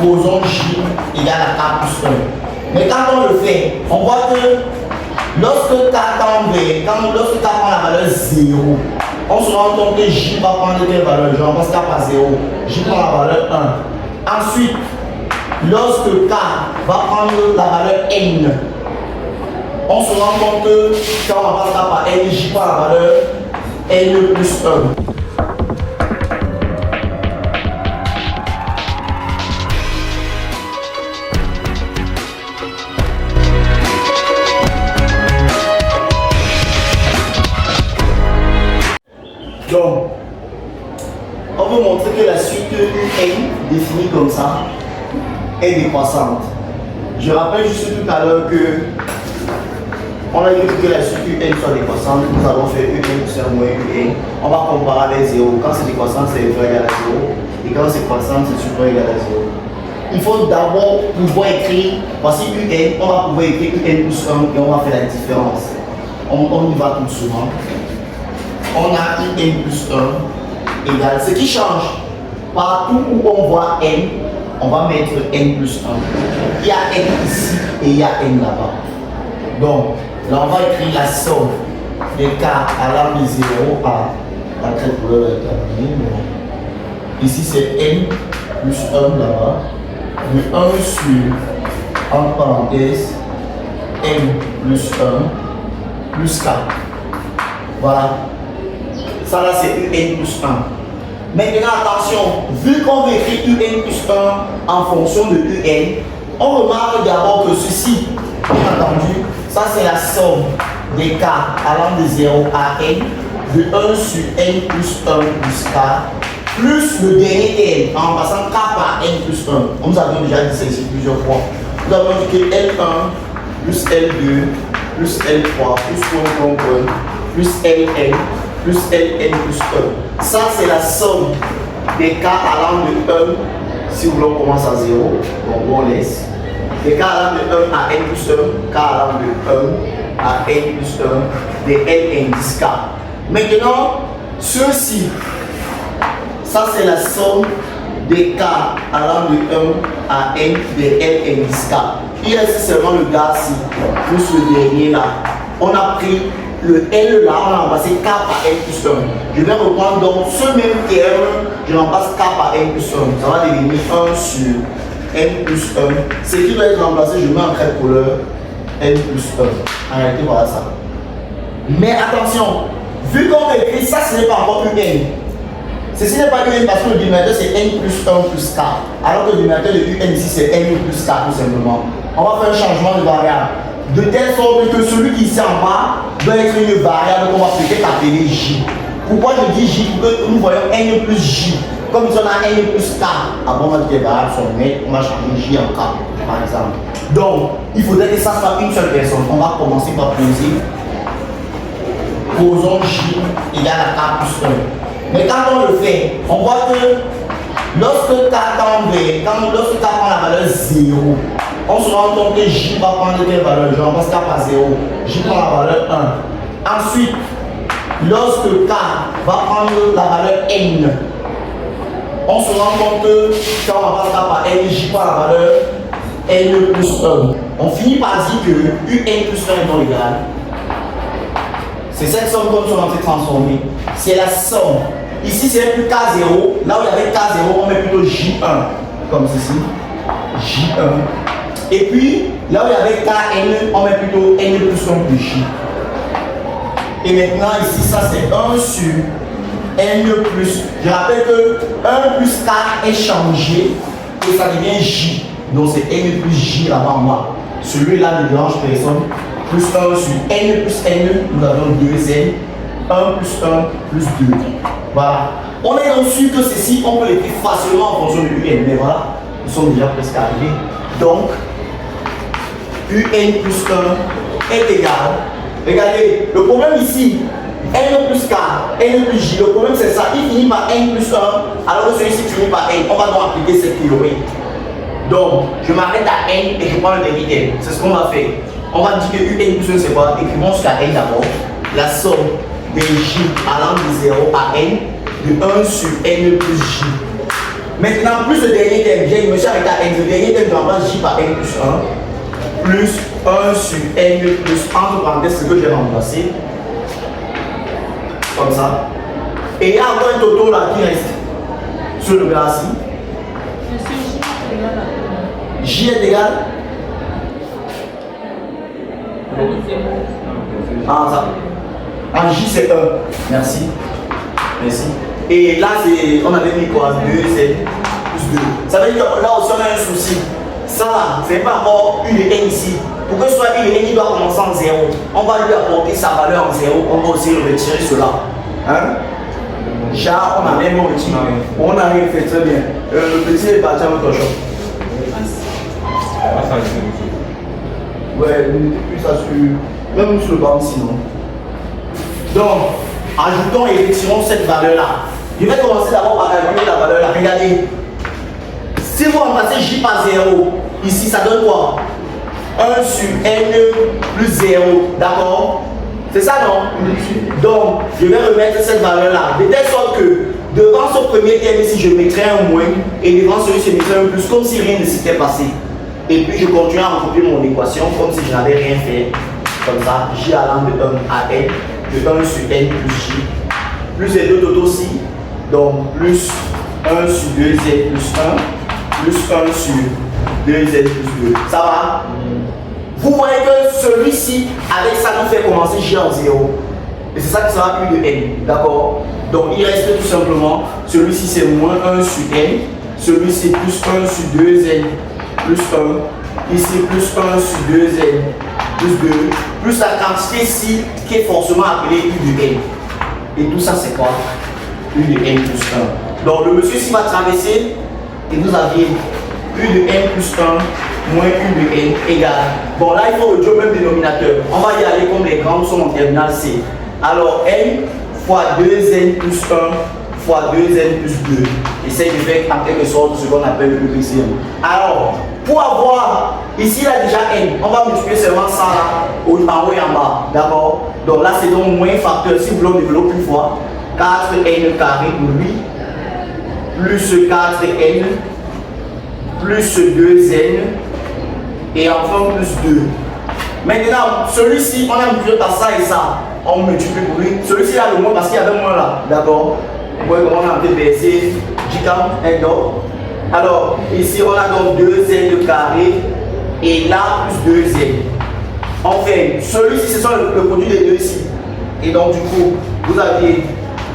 Posons J égale à K plus 1. Mais quand on le fait, on voit que lorsque K tend vers, lorsque K prend la valeur 0, on se rend compte que J va prendre quelle valeur? Je remplace K par 0. J prend la valeur 1. Ensuite, lorsque K va prendre la valeur N, on se rend compte que quand on remplace K par N, J prend la valeur N plus 1. Donc, on veut montrer que la suite UN définie comme ça est décroissante. Je rappelle juste tout à l'heure que on a dit que la suite UN soit décroissante. Nous avons fait UN plus 1 moins UN. On va comparer avec 0. Quand c'est décroissant, c'est inférieur égal à 0. Et quand c'est croissant, c'est supérieur égal à 0. Il faut d'abord pouvoir écrire, voici UN, on va pouvoir écrire UN plus 1 et on va faire la différence. On y va tout souvent. On a n plus 1 égale. Ce qui change, partout où on voit n, on va mettre n plus 1. Il y a n ici et il y a n là-bas. Donc, là on va écrire la somme des k allant de 0 à la crête couleur déterminée. Ici c'est n plus 1 là-bas. De 1 sur, en parenthèse, n plus 1 plus k. Voilà. Ça là c'est UN plus 1. Maintenant attention, vu qu'on veut écrire UN plus 1 en fonction de UN, on remarque d'abord que ceci, bien entendu, ça c'est la somme des k allant de 0 à n, de 1 sur n plus 1 plus k, plus le dernier n, en passant k par n plus 1. Nous avons déjà dit ça ici plusieurs fois. Nous avons dit que L1 plus L2 plus L3 plus Ln plus Ln plus 1. Ça, c'est la somme des k allant de 1, si vous voulez, on commence à 0, donc on laisse. Des k allant de 1 à n plus 1, k allant de 1 à n plus 1, des Ln 10 k. Maintenant, ceci, ça c'est la somme des k allant de 1 à n des Ln 10 k. Il reste seulement le gars-ci, plus le dernier là. On a pris le L là, on a remplacé K par N plus 1. Je vais reprendre donc ce même terme, je remplace K par N plus 1. Ça va devenir 1 sur N plus 1. Ce qui doit être remplacé, je mets en crête couleur N plus 1. En réalité, voilà ça. Mais attention, vu qu'on écrit ça, ce n'est pas encore UN. Ceci n'est pas UN parce que le dénominateur c'est N plus 1 plus K. Alors que le dénominateur de UN ici c'est N plus K tout simplement. On va faire un changement de variable. De telle sorte que celui qui est ici en bas doit être une variable qu'on va peut-être appeler J. Pourquoi je dis J? Pour que nous voyons N plus J. Comme si on a N plus K. Avant, on va dire que les variables sont nettes, on va changer J en K, par exemple. Donc, il faudrait que ça soit une seule personne. On va commencer par poser. Posons J égale à K plus 1. Mais quand on le fait, on voit que lorsque K tend vers, lorsque K prend la valeur 0, on se rend compte que J va prendre quelle valeur? Je remplace K par 0. J prend la valeur 1. Ensuite, lorsque K va prendre la valeur N, on se rend compte que quand on remplace K par N, J prend la valeur N plus 1. On finit par dire que UN plus 1 est non égal. C'est cette somme qu'on est en train de transformer. C'est la somme. Ici, c'est plus K0. Là où il y avait K0, on met plutôt J1. Comme ceci. J1. Et puis, là où il y avait Kn, on met plutôt N plus 1 plus J. Et maintenant, ici, ça c'est 1 sur N plus. Je rappelle que 1 plus K est changé et ça devient J. Donc c'est N plus J là-bas en bas. Celui-là ne dérange personne. Plus 1 sur N plus N, nous avons 2N. 1 plus 1 plus 2. Voilà. On est donc sûr que ceci, on peut l'écrire facilement en fonction de UN. Mais voilà, nous sommes déjà presque arrivés. Donc, UN plus 1 est égal. Regardez, le problème ici, N plus K, N plus J, le problème c'est ça, il finit par N plus 1, alors que celui-ci finit par N. On va donc appliquer cette théorie. Donc, je m'arrête à N et je prends le dernier N. C'est ce qu'on va faire. On va dire que UN plus 1 c'est quoi? Écrivons jusqu'à N d'abord. La somme des J allant de 0 à N, de 1 sur N plus J. Maintenant, plus le dernier terme, je me suis arrêté à n. Le dernier terme, je remplace j par n plus 1. Plus 1 sur n plus entre parenthèses, ce que j'ai remplacé. Comme ça. Et il y a encore un toto là qui reste sur le graphique. J est égal. Ah, ça. Ah, J c'est 1. Merci. Merci. Et là, on avait mis quoi? 2, c'est plus 2. Ça veut dire que là aussi, on a un souci. Ça là, c'est pas encore une n ici. Pour que ce soit une n, il doit commencer en 0. On va lui apporter sa valeur en 0. On va aussi retirer cela. Hein? Déjà, on a même retiré. On a rien fait très bien. Le petit est parti à notre shop. Ouais, plus ça sur. Même sur le banc sinon. Donc, ajoutons et retirons cette valeur-là. Je vais commencer d'abord par calculer la valeur-là. Regardez. Si vous remplacez j par 0, ici ça donne quoi? 1 sur n plus 0. D'accord? C'est ça, non? Donc, je vais remettre cette valeur-là. De telle sorte que devant ce premier terme ici, je mettrai un moins et devant celui-ci, je mettrai un plus, comme si rien ne s'était passé. Et puis, je continue à recopier mon équation comme si je n'avais rien fait. Comme ça, j allant de 1 à n, de 1 sur n plus j, plus les deux totaux-ci. Donc, plus 1 sur 2z plus 1, plus 1 sur 2z plus 2. Ça va? Vous voyez que celui-ci, avec ça, nous fait commencer j en 0. Et c'est ça qui sera plus de n. D'accord? Donc, il reste tout simplement, celui-ci c'est moins 1 sur n, celui-ci plus 1 sur 2n plus 1, ici plus 1 sur 2n plus 2, plus la quantité ici qui est forcément appelée u de n. Et tout ça c'est quoi? U de n plus 1. Donc, le monsieur ici va traverser et vous avez u de n plus 1 moins u de n égale. Bon, là, il faut le job même dénominateur. On va y aller comme les grands sont en terminale C. Alors, n fois 2n plus 1 fois 2n plus 2. Essaye de faire en quelque sorte ce qu'on appelle le LCM. Alors, pour avoir, ici, il a déjà n. On va multiplier seulement ça là, en haut et en bas. D'accord? Donc là, c'est donc moins facteur. Si vous voulez, on développe une fois. 4n carré pour lui, plus 4n, plus 2n, et enfin plus 2. Maintenant, celui-ci, on a multiplié par ça et ça. On multiplie pour lui. Celui-ci a le moins parce qu'il y avait moins là. D'accord? Vous voyez comment on a baissé J-cam, un d'or. Alors, ici, on a donc 2n carré et là, plus 2n. Enfin, celui-ci, ce sont le produit des deux ici. Et donc, du coup, vous avez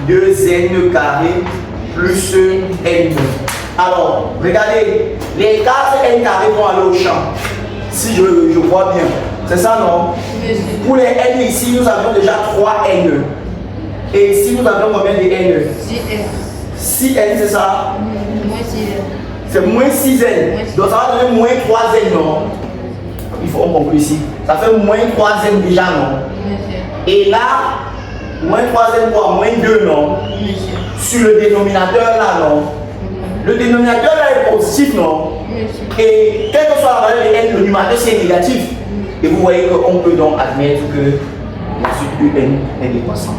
2n carré plus n. Alors, regardez, les 4n carré vont aller au champ. Si je vois bien. C'est ça, non? Pour les n ici, nous avions déjà 3n. Et ici, nous avions combien de n? 6n, c'est ça? Moins 6n. C'est moins 6n. Donc, ça va donner moins 3n, non? Il faut qu'on conclue ici. Ça fait moins 3n déjà, non? Et là, moins 3n quoi? Moins 2, non? Sur le dénominateur, là, non? Le dénominateur, là, est positif, non? Et quelle que soit la valeur de n, le numérateur, c'est négatif. Et vous voyez qu'on peut donc admettre que la suite un est décroissante.